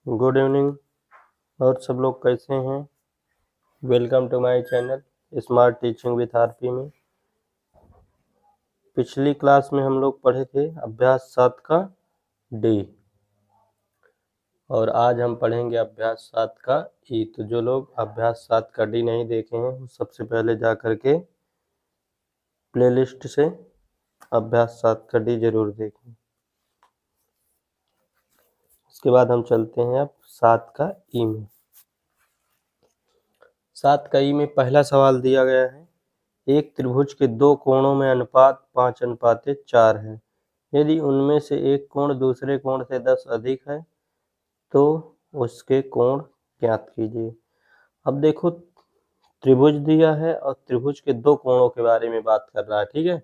Good evening. और सब लोग कैसे हैं? Welcome to my channel smart teaching with RP में। पिछली क्लास में हम लोग पढ़े थे अभ्यास 7 का डी और आज हम पढ़ेंगे अभ्यास 7 का ई। तो जो लोग अभ्यास 7 का डी नहीं देखे हैं वो सबसे पहले जा कर के प्लेलिस्ट से अभ्यास 7 का डी जरूर देखें। उसके बाद हम चलते हैं अब 7 का ई में। 7 का ई में पहला सवाल दिया गया है, एक त्रिभुज के दो कोणों में अनुपात 5:4 है। यदि उनमें से एक कोण दूसरे कोण से 10 अधिक है तो उसके कोण ज्ञात कीजिए। अब देखो, त्रिभुज दिया है और त्रिभुज के दो कोणों के बारे में बात कर रहा है। ठीक है,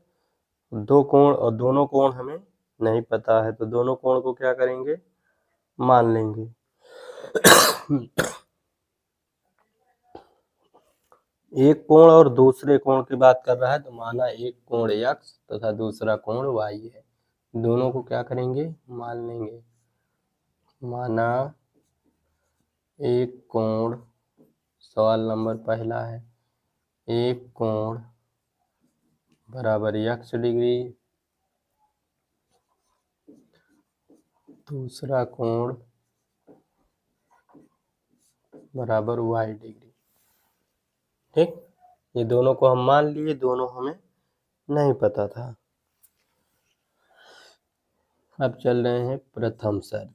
दो कोण और दोनों कोण हमें नहीं पता है तो दोनों कोण को क्या करेंगे, मान लेंगे। एक कोण और दूसरे कोण की बात कर रहा है तो माना एक कोण x तथा दूसरा कोण y है। दोनों को क्या करेंगे, मान लेंगे। माना एक कोण, सवाल नंबर पहला है, एक कोण बराबर x डिग्री, दूसरा कोण बराबर y डिग्री। ठीक, ये दोनों को हम मान लिए, दोनों हमें नहीं पता था। अब चल रहे हैं प्रथम शर्त।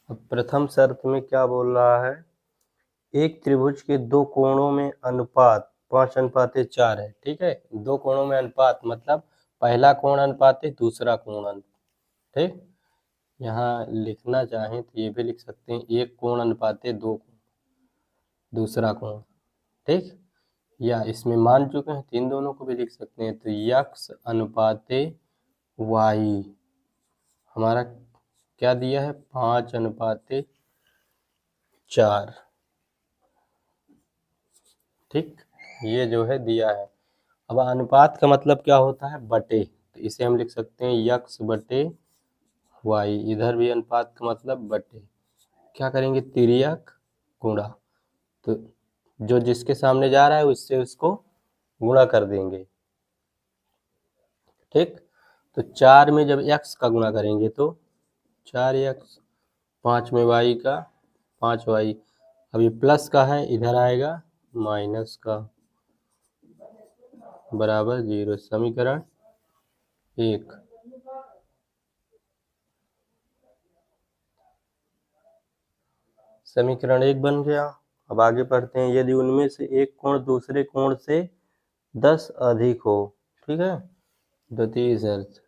अब प्रथम शर्त में क्या बोल रहा है, एक त्रिभुज के दो कोणों में अनुपात 5:4 है। ठीक है, दो कोणों में अनुपात मतलब पहला कोण अनुपात है, दूसरा कोण अनुपात। ठीक, यहाँ लिखना चाहें तो ये भी लिख सकते हैं, एक कोण अनुपात दो कोण, दूसरा कोण। ठीक, या इसमें मान चुके हैं तो इन दोनों को भी लिख सकते हैं। तो x अनुपात y हमारा क्या दिया है, 5:4। ठीक, ये जो है दिया है। अब अनुपात का मतलब क्या होता है, बटे, तो इसे हम लिख सकते हैं x बटे y। इधर भी अनुपात का मतलब बटे, क्या करेंगे, तिर्यक गुणा, तो जो जिसके सामने जा रहा है उससे उसको गुणा कर देंगे। ठीक, तो 4 में जब x का गुणा करेंगे तो 4x, 5 में y का 5y, अब ये प्लस का है इधर आएगा माइनस का, बराबर 0। समीकरण 1। समीकरण 1 बन गया। अब आगे पढ़ते हैं, यदि उनमें से एक कोण दूसरे कोण से 10 अधिक हो। ठीक है, द्वितीय शर्त।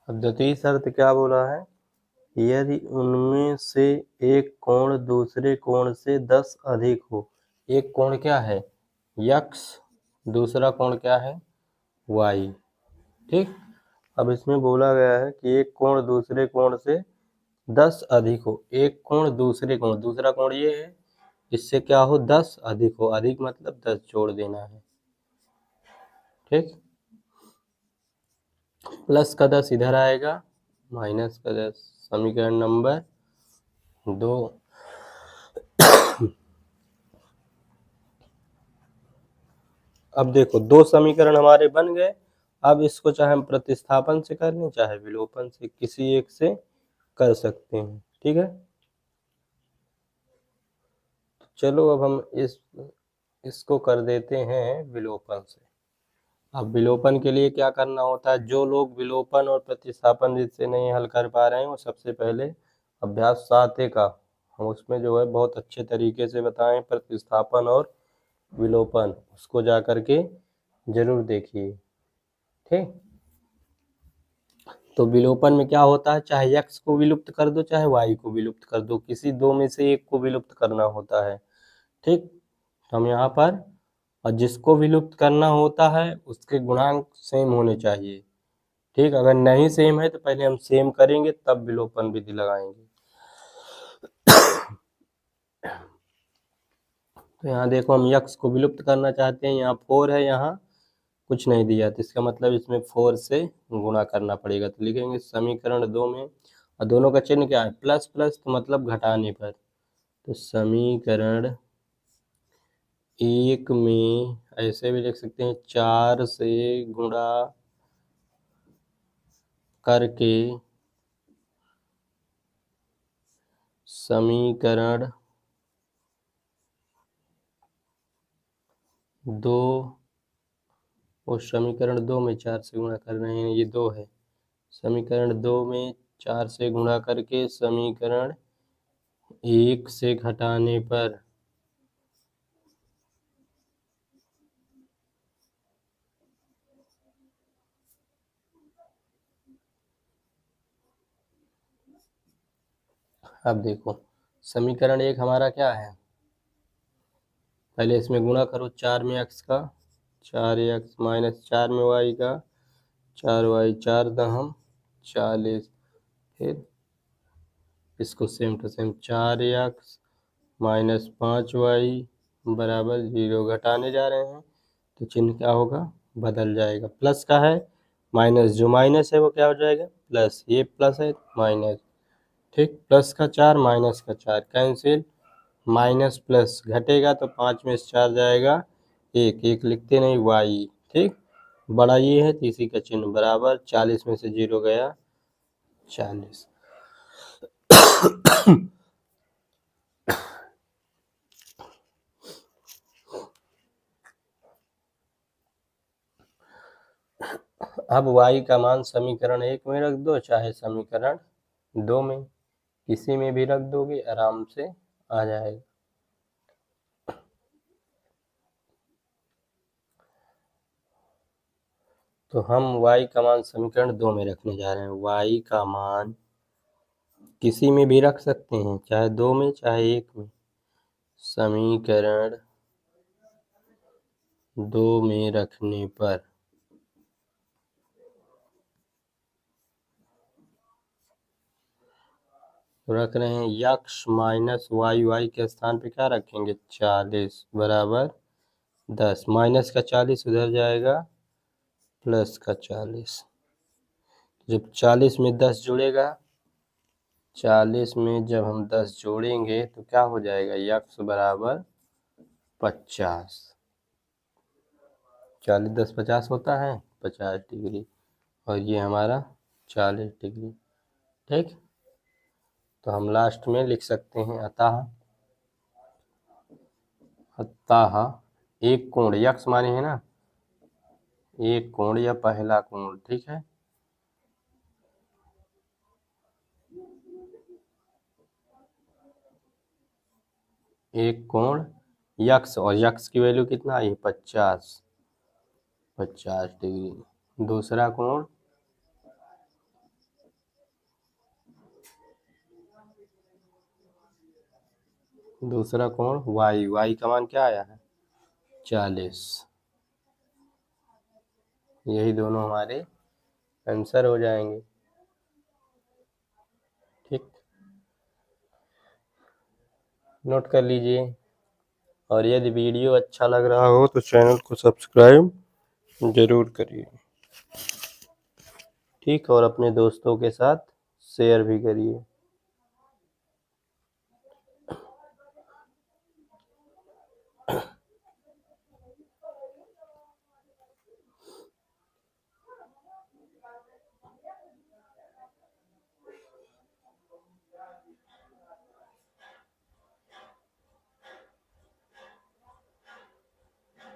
अब द्वितीय शर्त क्या बोला है, यदि उनमें से एक कोण दूसरे कोण से 10 अधिक हो। एक कोण क्या है, x, दूसरा कोण क्या है, y। ठीक, अब इसमें बोला गया है कि एक कोण दूसरे कोण से 10 अधिक हो। एक कोण दूसरे कोण, दूसरा कोण ये है, इससे क्या हो, 10 अधिक हो। अधिक मतलब 10 जोड़ देना है। ठीक, प्लस का 10 इधर आएगा, माइनस का 10। समीकरण नंबर 2। अब देखो, दो समीकरण हमारे बन गए। अब इसको चाहे हम प्रतिस्थापन से कर लें चाहे विलोपन से, किसी एक से कर सकते हैं। ठीक है, चलो अब हम इसको कर देते हैं विलोपन से। अब विलोपन के लिए क्या करना होता है, जो लोग विलोपन और प्रतिस्थापन जिससे नहीं हल कर पा रहे हैं वो सबसे पहले अभ्यास 7 का हम उसमें जो है बहुत अच्छे तरीके से बताएं प्रतिस्थापन और विलोपन, उसको जा करके जरूर देखिए। ठीक, तो विलोपन में क्या होता है, चाहे x को विलुप्त कर दो चाहे y को विलुप्त कर दो, किसी दो में से एक को विलुप्त करना होता है। ठीक, तो हम यहाँ पर, और जिसको विलुप्त करना होता है उसके गुणांक सेम होने चाहिए। ठीक, अगर नहीं सेम है तो पहले हम सेम करेंगे तब विलोपन विधि लगाएंगे। तो यहाँ देखो हम यक्स को विलुप्त करना चाहते हैं, यहाँ 4 है, यहाँ कुछ नहीं दिया, तो इसका मतलब इसमें 4 से गुणा करना पड़ेगा। तो लिखेंगे समीकरण 2 में, और दोनों का चिन्ह क्या है, प्लस प्लस, तो मतलब घटाने पर। तो समीकरण 1 में ऐसे भी लिख सकते हैं, 4 से गुणा करके समीकरण 2, उस समीकरण 2 में 4 से गुणा कर रहे हैं, ये 2 है, समीकरण 2 में 4 से गुणा करके समीकरण 1 से घटाने पर। अब देखो समीकरण 1 हमारा क्या है, पहले इसमें गुणा करो, 4 में x का, 4x माइनस 4 में y का, 4y 4 दहम 40, फिर इसको same to same, 4x minus 5y बराबर 0, घटाने जा रहे हैं तो चिन्ह क्या होगा, बदल जाएगा, प्लस का है, माइनस, जो माइनस है वो क्या हो जाएगा, प्लस, ये प्लस है माइनस, ठीक, प्लस का 4 माइनस का 4 कैंसिल, माइनस प्लस घटेगा तो 5 में से 4 जाएगा, एक एक लिखते नहीं, y, ठीक, बड़ा ये है तो इसी का चिन्ह बराबर, 40 में से 0 गया 40। अब y का मान समीकरण 1 में रख दो, चाहे समीकरण 2 में, किसी में भी रख दोगे आराम से आ जाएगा। तो हम y का मान समीकरण 2 में रखने जा रहे हैं, y का मान किसी में भी रख सकते हैं, चाहे 2 में चाहे 1 में, समीकरण 2 में रखने पर रख रहे हैं यक्स माइनस वाई, वाई के स्थान पे क्या रखेंगे, 40 बराबर 10, माइनस का 40 उधर जाएगा, प्लस का 40, जब 40 में 10 जुड़ेगा, 40 में जब हम 10 जोड़ेंगे तो क्या हो जाएगा, यक्स बराबर 50, 40 10 50 होता है 50 डिग्री, और ये हमारा 40 डिग्री, ठीक। तो हम लास्ट में लिख सकते हैं अतः, अतः एक कोण, यक्स माने है ना, एक कोण या पहला कोण, ठीक है, एक कोण यक्स, और यक्स की वैल्यू कितना आई, 50, 50 डिग्री, दूसरा कोण वाई, वाई का मान क्या आया है, 40, यही दोनों हमारे आंसर हो जाएंगे, ठीक, नोट कर लीजिए। और यदि वीडियो अच्छा लग रहा हो तो चैनल को सब्सक्राइब जरूर करिए, ठीक, और अपने दोस्तों के साथ शेयर भी करिए।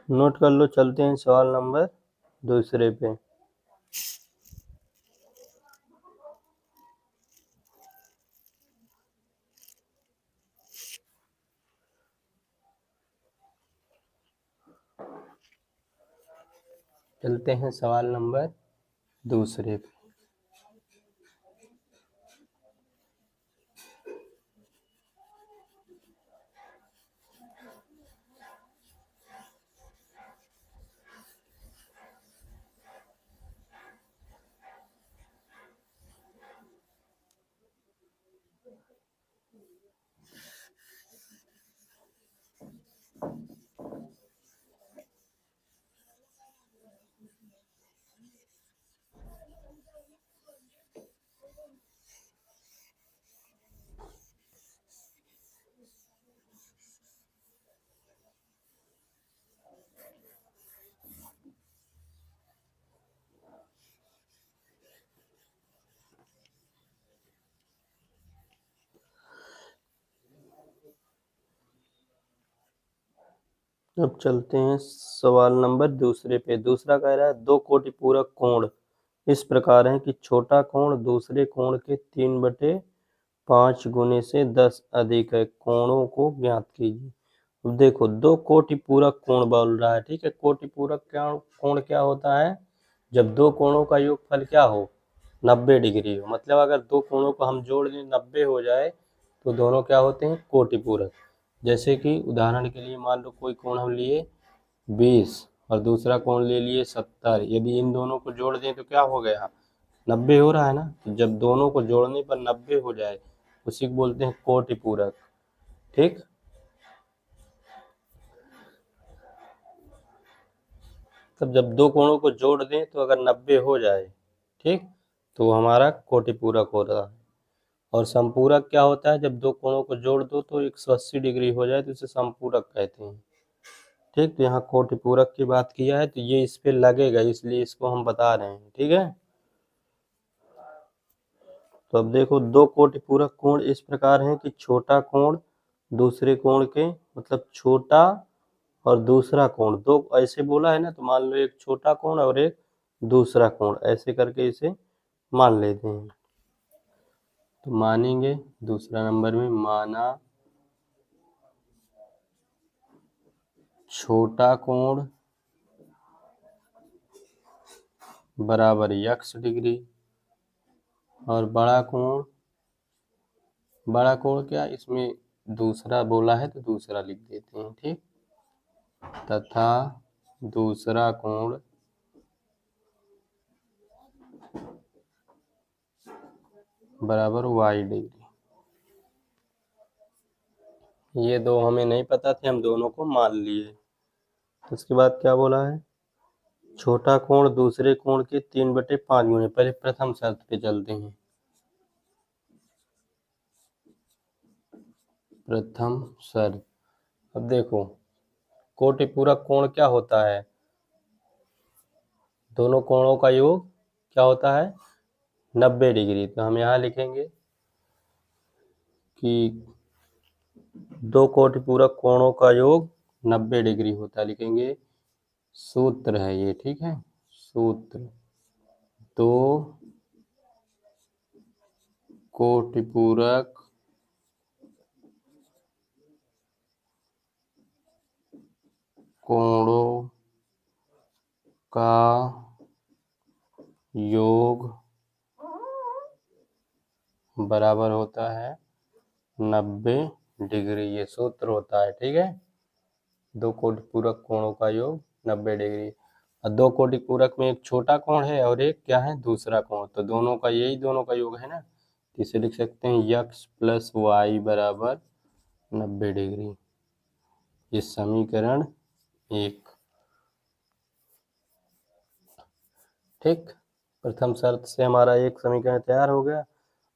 नोट कर लो, चलते हैं सवाल नंबर दूसरे पे। चलते हैं सवाल नंबर दूसरे पे। अब चलते हैं सवाल नंबर दूसरे पे। दूसरा कह रहा है दो कोटि पूरक कोण इस प्रकार है कि छोटा कोण दूसरे कोण के 3/5 गुने से 10 अधिक है, कोणों को ज्ञात कीजिए। अब देखो दो कोटि पूरक कोण बोल रहा है, ठीक है। कोटि पूरक क्या कोण क्या होता है? जब दो कोणों का योगफल क्या हो, 90 डिग्री हो। मतलब अगर दो कोणों को हम जोड़ दें 90 हो जाए तो दोनों क्या होते हैं? कोटि पूरक। जैसे कि उदाहरण के लिए मान लो कोई कोण हम लिए 20 और दूसरा कोण ले लिए 70, यदि इन दोनों को जोड़ दें तो क्या हो गया? 90 हो रहा है ना। तो जब दोनों को जोड़ने पर 90 हो जाए उसी को बोलते हैं कोटि पूरक, ठीक। तब जब दो कोणों को जोड़ दें तो अगर 90 हो जाए, ठीक, तो हमारा कोटि पूरक हो रहा है। और समपूरक क्या होता है? जब दो कोणों को जोड़ दो तो 180 डिग्री हो जाए तो इसे समपूरक कहते हैं, ठीक। तो यहाँ कोटि पूरक की बात किया है तो ये इस पे लगेगा, इसलिए इसको हम बता रहे हैं, ठीक है। तो अब देखो दो कोटि पूरक कोण इस प्रकार हैं कि छोटा कोण दूसरे कोण के, मतलब छोटा और दूसरा कोण, दो ऐसे बोला है ना, तो मान लो एक छोटा कोण और एक दूसरा कोण, ऐसे करके इसे मान लेते हैं। तो मानेंगे दूसरा नंबर में, माना छोटा कोण बराबर x डिग्री और बड़ा कोण क्या, इसमें दूसरा बोला है तो दूसरा लिख देते हैं, ठीक। तथा दूसरा कोण बराबर y डिग्री। ये दो हमें नहीं पता थे, हम दोनों को मान लिए। उसके बाद क्या बोला है? छोटा कोण दूसरे कोण के 3/5 गुने। पहले प्रथम शर्त पे चलते हैं। प्रथम शर्त, अब देखो कोटि पूरक कोण क्या होता है? दोनों कोणों का योग क्या होता है? 90 डिग्री। तो हम यहाँ लिखेंगे कि दो कोटि पूरक कोणों का योग 90 डिग्री होता है, लिखेंगे। सूत्र है ये, ठीक है। सूत्र, दो कोटि पूरक कोणों का योग बराबर होता है 90 डिग्री। ये सूत्र होता है, ठीक है। दो कोटि पूरक कोणों का योग 90 डिग्री। और दो कोटि पूरक में एक छोटा कोण है और एक क्या है? दूसरा कोण। तो दोनों का यही दोनों का योग है ना, इसे लिख सकते हैं x प्लस वाई बराबर 90 डिग्री। ये समीकरण 1, ठीक। प्रथम शर्त से हमारा एक समीकरण तैयार हो गया।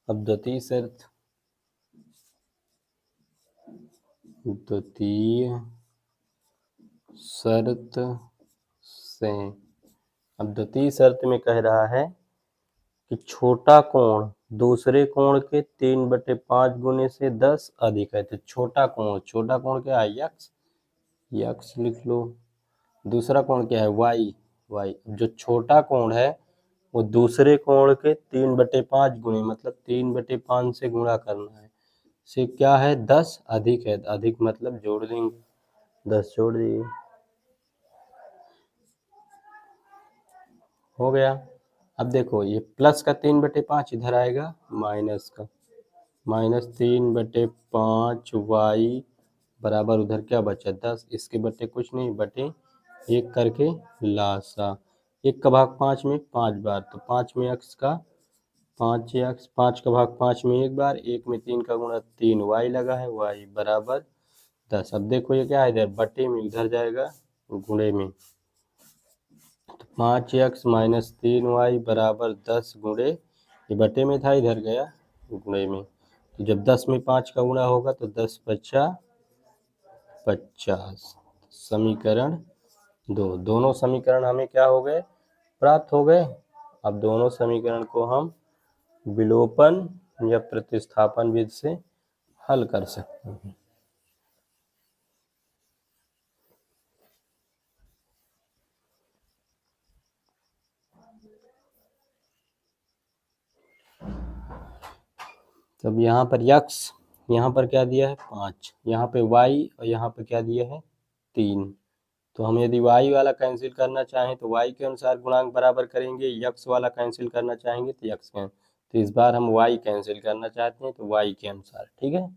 अब द्वितीय शर्त, से अब द्वितीय शर्त में कह रहा है कि छोटा कोण दूसरे कोण के 3/5 गुने से 10 अधिक है। तो छोटा कोण क्या है? यक्स लिख लो। दूसरा कोण क्या है? वाई। जो छोटा कोण है वो दूसरे कोण के 3/5 गुने, मतलब 3/5 से गुणा करना है, से क्या है? 10 अधिक है। अधिक मतलब जोड़ देंगे, 10 जोड़ दिए, हो गया। अब देखो ये प्लस का 3/5 इधर आएगा, माइनस का, -3/5 वाई बराबर उधर क्या बचा? 10। इसके बटे कुछ नहीं, बटे 1 करके लासा। 1 का भाग 5 में 5 बार, तो 5 में x का 5x, 5 का भाग 5 में 1 बार, 1 में 3 का गुणा 3 y लगा है, y बराबर 10। अब देखो ये क्या है? इधर बटे में, इधर जाएगा गुणे में। 5x माइनस 3y बराबर 10 गुणे, ये बटे में था, इधर गया गुणे में। तो जब 10 में 5 का गुणा होगा तो 10 बचा 50। समीकरण 2। दोनों समीकरण हमें क्या हो गए? प्राप्त हो गए। अब दोनों समीकरण को हम विलोपन या प्रतिस्थापन विधि से हल कर सकते हैं। तो अब यहाँ पर यक्स, यहाँ पर क्या दिया है 5, यहाँ पे वाई और यहाँ पे क्या दिया है 3। तो हम यदि y वाला कैंसिल करना चाहें तो y के अनुसार गुणांक बराबर करेंगे, x वाला कैंसिल करना चाहेंगे तो x के। तो इस बार हम y कैंसिल करना चाहते हैं तो y के अनुसार, ठीक है।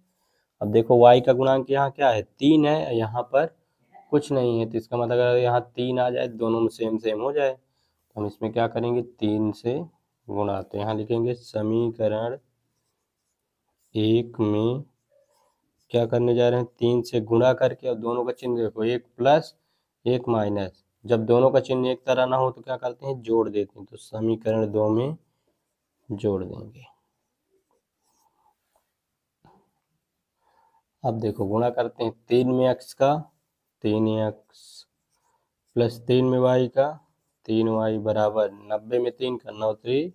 अब देखो y का गुणांक यहाँ क्या है 3 है, यहाँ पर कुछ नहीं है, तो इसका मतलब अगर यहाँ 3 आ जाए दोनों में सेम सेम हो जाए तो हम इसमें क्या करेंगे 3 से गुणा। तो यहाँ लिखेंगे समीकरण 1 में क्या करने जा रहे हैं 3 से गुणा करके, और दोनों का चिन्ह देखो, एक प्लस एक माइनस, जब दोनों का चिन्ह एक तरह ना हो तो क्या करते हैं जोड़ देते हैं, तो समीकरण 2 में जोड़ देंगे। अब देखो गुणा करते हैं 3 में x का 3x प्लस 3 में y का 3y बराबर 90 में 3 का 9 3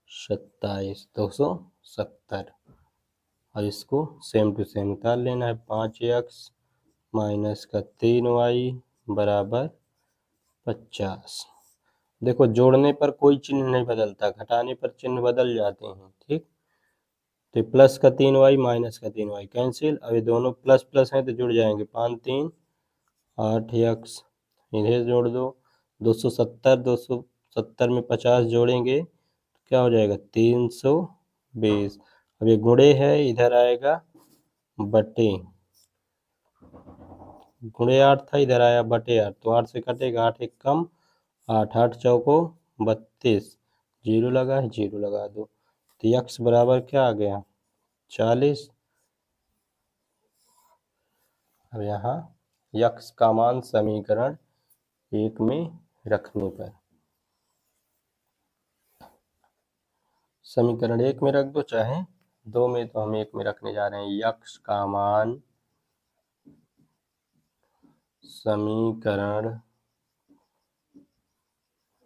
27 270, और इसको सेम टू सेम निकाल लेना है। 5x माइनस का 3y बराबर 50। देखो जोड़ने पर कोई चिन्ह नहीं बदलता, घटाने पर चिन्ह बदल जाते हैं, ठीक। तो प्लस का 3y माइनस का 3y कैंसिल, अब ये दोनों प्लस प्लस हैं तो जुड़ जाएंगे, 5 3 8x, इन्हें जोड़ दो 270, 270 में 50 जोड़ेंगे तो क्या हो जाएगा 320। अब ये गुणे है, इधर आएगा बटे, गुणे 8 था, इधर आया बटे 8, तो 8 से कटेगा, 8 एक कम 8, 8 चौको 32, जीरो लगा है जीरो लगा दो, तो यक्स बराबर क्या आ गया 40। अब यहाँ यक्स का मान समीकरण 1 में रखने पर, समीकरण 1 में रख दो चाहे 2 में, तो हम 1 में रखने जा रहे हैं। यक्स का मान समीकरण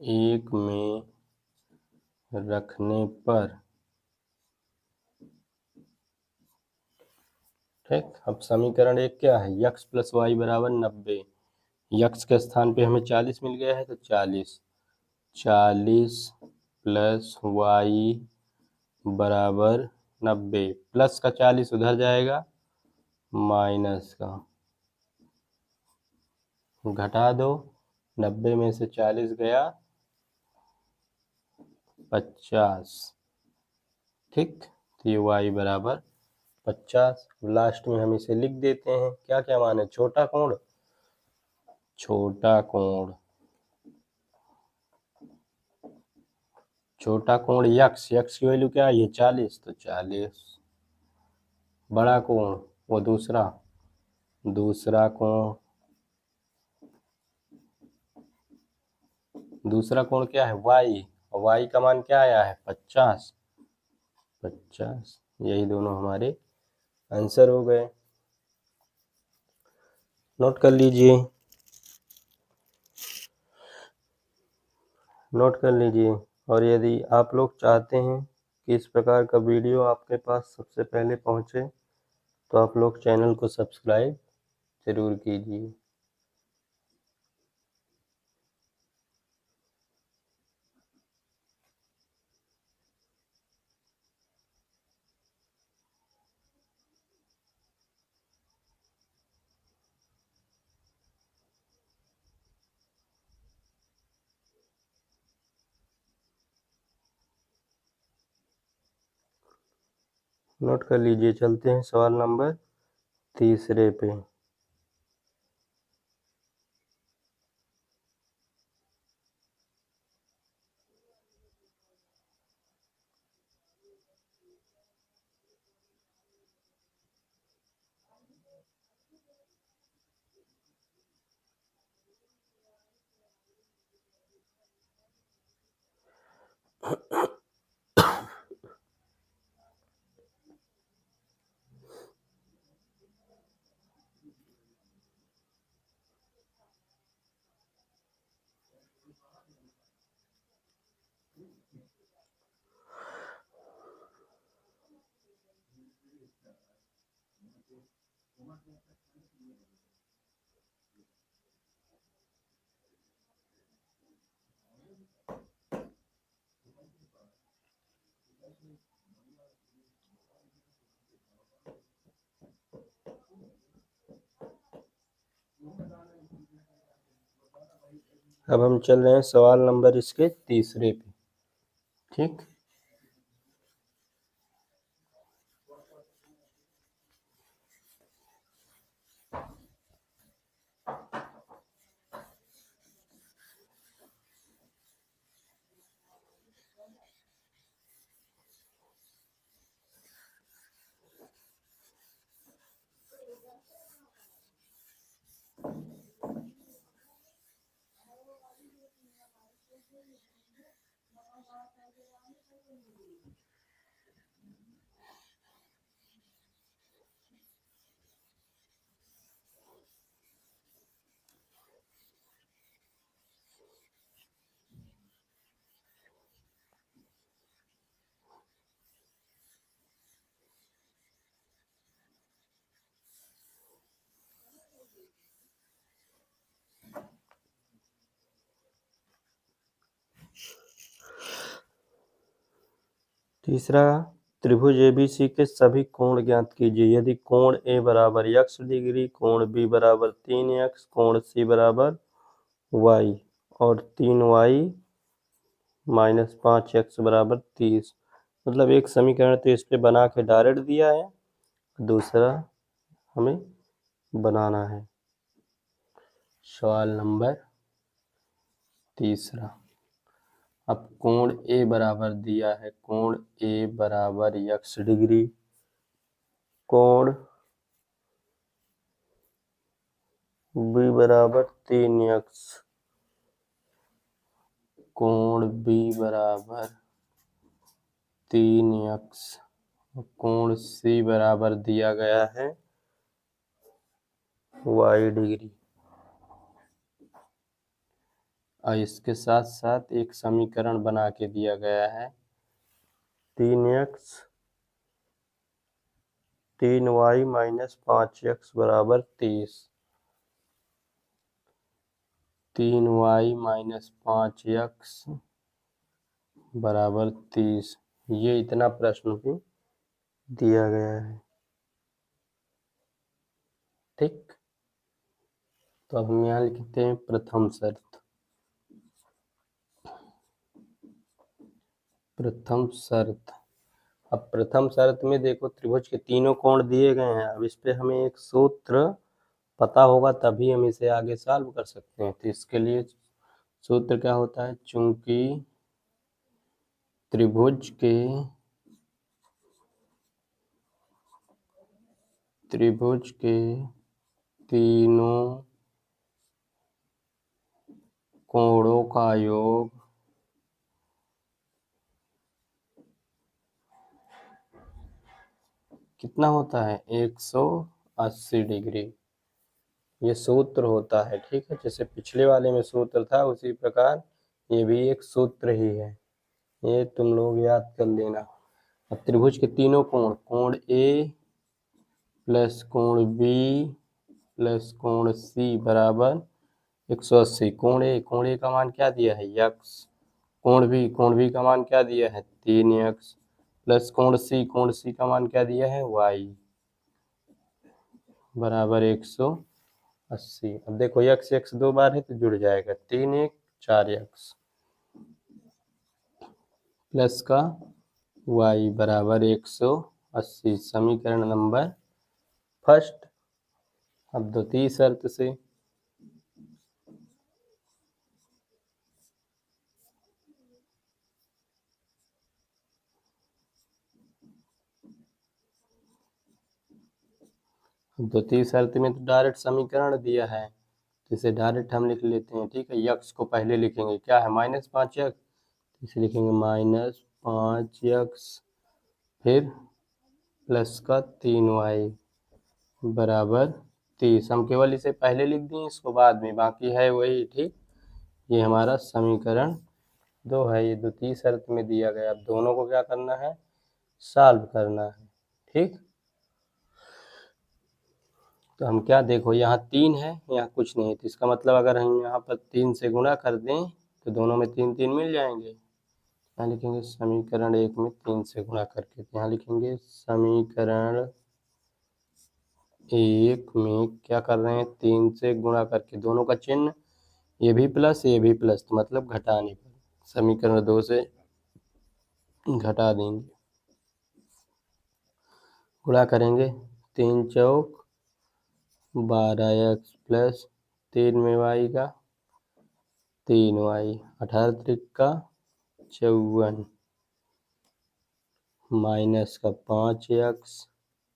1 में रखने पर, ठीक। अब समीकरण 1 क्या है, यक्स प्लस वाई बराबर 90, यक्स के स्थान पे हमें 40 मिल गया है तो 40 प्लस वाई बराबर 90, प्लस का 40 उधर जाएगा, माइनस का घटा दो, 90 में से 40 गया 50, ठीक। तो ये y बराबर 50। लास्ट में हम इसे लिख देते हैं, क्या क्या मान है, छोटा कोण, छोटा कोण, छोटा कोण यक्स, यक्स की वैल्यू क्या है ये 40, तो 40। बड़ा कोण वो दूसरा, दूसरा कोण, दूसरा कोण क्या है y, और y का मान क्या आया है 50, 50। यही दोनों हमारे आंसर हो गए, नोट कर लीजिए, नोट कर लीजिए। और यदि आप लोग चाहते हैं कि इस प्रकार का वीडियो आपके पास सबसे पहले पहुंचे तो आप लोग चैनल को सब्सक्राइब जरूर कीजिए। नोट कर लीजिए, चलते हैं सवाल नंबर तीसरे पे। अब हम चल रहे हैं सवाल नंबर इसके तीसरे पे। ठीक, तीसरा, त्रिभुज एबीसी के सभी कोण ज्ञात कीजिए। यदि कोण ए बराबर x डिग्री, कोण बी बराबर 3x, कोण सी बराबर y और 3y माइनस 5x बराबर 30। मतलब एक समीकरण तो इस पे बना के डायरेक्ट दिया है, दूसरा हमें बनाना है। सवाल नंबर तीसरा, अब कोण ए बराबर दिया है, कोण ए बराबर x डिग्री, कोण बी बराबर 3x, कोण बी बराबर 3x, कोण सी बराबर दिया गया है y डिग्री। और इसके साथ साथ एक समीकरण बना के दिया गया है 3x 3y माइनस 5x बराबर 30। 3y माइनस 5x बराबर 30, ये इतना प्रश्न भी दिया गया है। ठीक, तो अब हम यहाँ लिखते हैं प्रथम शर्त। प्रथम शर्त, अब प्रथम शर्त में देखो त्रिभुज के तीनों कोण दिए गए हैं। अब इस पे हमें एक सूत्र पता होगा तभी हम इसे आगे सॉल्व कर सकते हैं। तो इसके लिए सूत्र क्या होता है, चूंकि त्रिभुज के तीनों कोणों का योग कितना होता है, 180 डिग्री। ये सूत्र होता है। ठीक है, जैसे पिछले वाले में सूत्र था उसी प्रकार ये भी एक सूत्र ही है, ये तुम लोग याद कर लेना। अब त्रिभुज के तीनों कोण, कोण ए प्लस कोण बी प्लस कोण सी बराबर 180। कोण ए का मान क्या दिया है, x। कोण बी का मान क्या दिया है, 3x प्लस कोण सी का मान क्या दिया है, y बराबर 180। अब देखो x दो बार है तो जुड़ जाएगा, 3 1 4x प्लस का y बराबर 180। समीकरण नंबर फर्स्ट। अब द्वितीय शर्त से द्वितीय शर्त में तो डायरेक्ट समीकरण दिया है, तो इसे डायरेक्ट हम लिख लेते हैं। ठीक है, यक्स को पहले लिखेंगे, क्या है -5x, इसे लिखेंगे -5x फिर प्लस का 3y बराबर 30। हम केवल इसे पहले लिख दिए, इसको बाद में, बाकी है वही। ठीक, ये हमारा समीकरण 2 है, ये द्वितीय शर्त में दिया गया। अब दोनों को क्या करना है, सॉल्व करना है। ठीक, तो हम क्या, देखो यहाँ 3 है, यहाँ कुछ नहीं है, तो इसका मतलब अगर हम यहाँ पर 3 से गुणा कर दें तो दोनों में 3 3 मिल जाएंगे। यहाँ लिखेंगे समीकरण 1 में 3 से गुणा करके, तो यहाँ लिखेंगे समीकरण 1 में क्या कर रहे हैं, 3 से गुणा करके, दोनों का चिन्ह ये भी प्लस तो मतलब घटाने पर समीकरण 2 से घटा देंगे, गुणा करेंगे 3 चौक 12x प्लस 3 में y का 3y 18 त्रिका 54 माइनस का 5x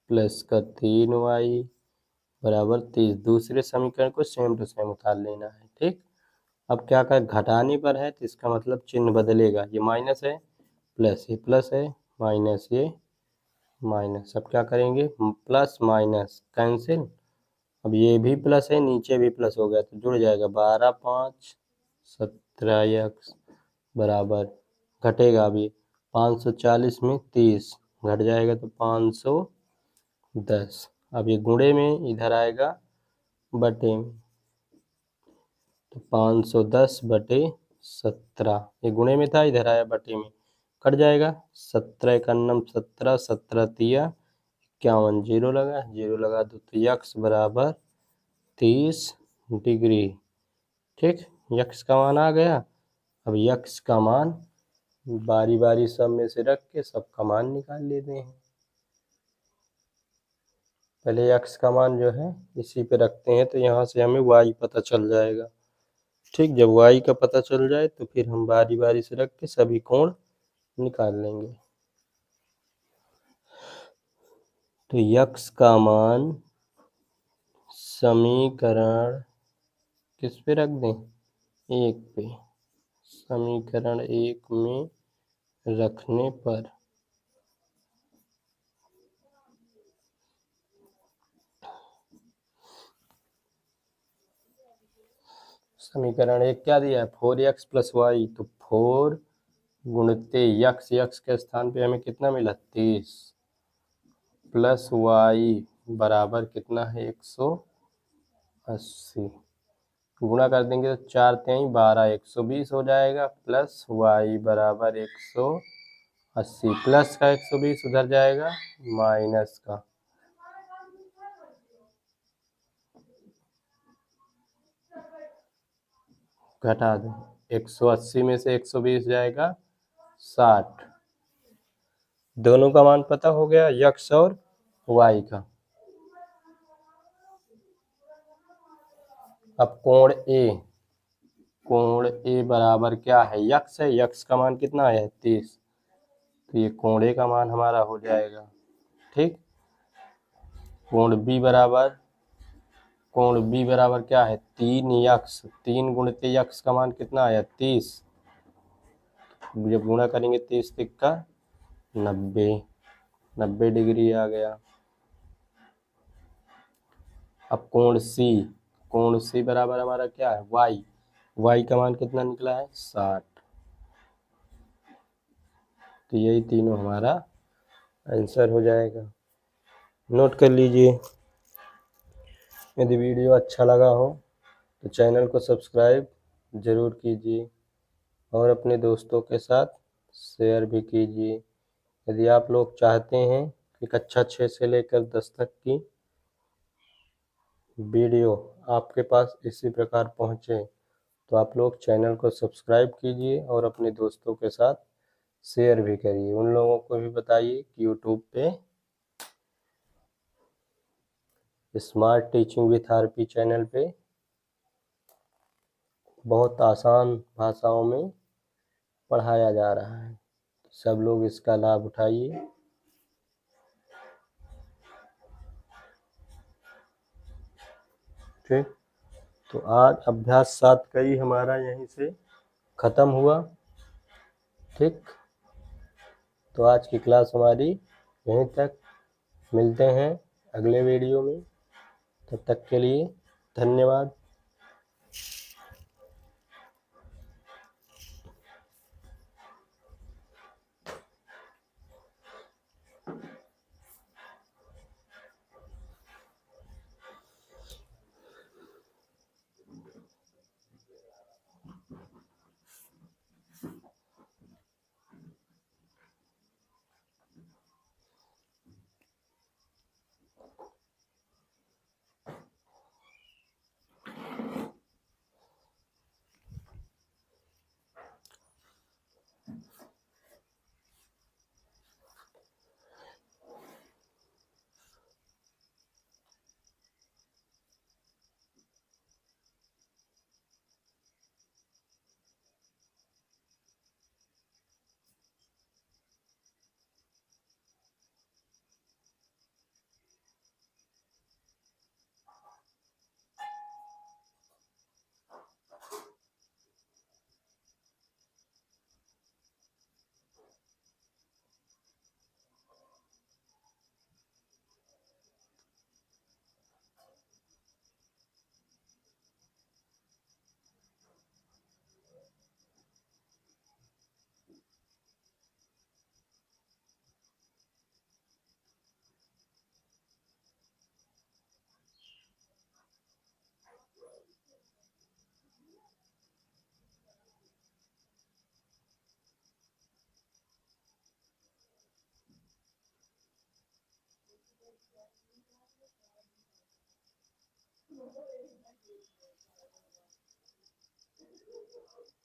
प्लस का 3y बराबर 30। दूसरे समीकरण को सेम टू सेम उतार लेना है। ठीक, अब क्या कर, घटाने पर है तो इसका मतलब चिन्ह बदलेगा, ये माइनस है प्लस है माइनस ये माइनस। अब क्या करेंगे, प्लस माइनस कैंसिल, अब ये भी प्लस है नीचे भी प्लस हो गया तो जुड़ जाएगा 12 5 17x बराबर घटेगा, अभी 540 में 30 घट जाएगा तो 510। अब ये गुणे में इधर आएगा बटे में, तो 510 बटे 17, ये गुणे में था इधर आया बटे में, कट जाएगा 17 एकन्नम 17 17 तिया 51, जीरो लगा दो तो यक्स बराबर 30 डिग्री। ठीक, यक्स का मान आ गया। अब यक्स का मान बारी बारी सब में से रख के सबका मान निकाल लेते हैं। पहले यक्स का मान जो है इसी पे रखते हैं तो यहाँ से हमें वाई पता चल जाएगा। ठीक, जब वाई का पता चल जाए तो फिर हम बारी बारी से रख के सभी कोण निकाल लेंगे। तो यक्स का मान समीकरण किस पे रख दें, 1 पे, समीकरण 1 में रखने पर समीकरण 1 क्या दिया है, 4x प्लस वाई, तो 4 गुणिते यक्स के स्थान पे हमें कितना मिला 30 प्लस वाई बराबर कितना है 180, गुणा कर देंगे तो 4 3 12 120 हो जाएगा, प्लस वाई बराबर 180, प्लस का 120 उधर जाएगा माइनस का, घटा दो 180 में से 120 जाएगा 60, दोनों का मान पता हो गया यक्स और वाई का। अब कोण ए बराबर क्या है, यक्स है, यक्स का मान कितना है 30, तो ये कोण ए का मान हमारा हो जाएगा। ठीक, कोण बी बराबर क्या है 3 यक्स, 3 गुणित यक्स का मान कितना आया 30, जब गुणा करेंगे 30 तिक्का 90 डिग्री आ गया। अब कोण सी बराबर हमारा क्या है वाई का मान कितना निकला है 60, तो यही तीनों हमारा आंसर हो जाएगा। नोट कर लीजिए। यदि वीडियो अच्छा लगा हो तो चैनल को सब्सक्राइब ज़रूर कीजिए और अपने दोस्तों के साथ शेयर भी कीजिए। यदि आप लोग चाहते हैं कि कक्षा 6 से लेकर 10 तक की वीडियो आपके पास इसी प्रकार पहुंचे तो आप लोग चैनल को सब्सक्राइब कीजिए और अपने दोस्तों के साथ शेयर भी करिए। उन लोगों को भी बताइए कि यूट्यूब पे smart teaching with RP channel पे बहुत आसान भाषाओं में पढ़ाया जा रहा है, सब लोग इसका लाभ उठाइए। ठीक, तो आज अभ्यास 7 का ही हमारा यहीं से ख़त्म हुआ। ठीक, तो आज की क्लास हमारी यहीं तक, मिलते हैं अगले वीडियो में, तब तक के लिए धन्यवाद।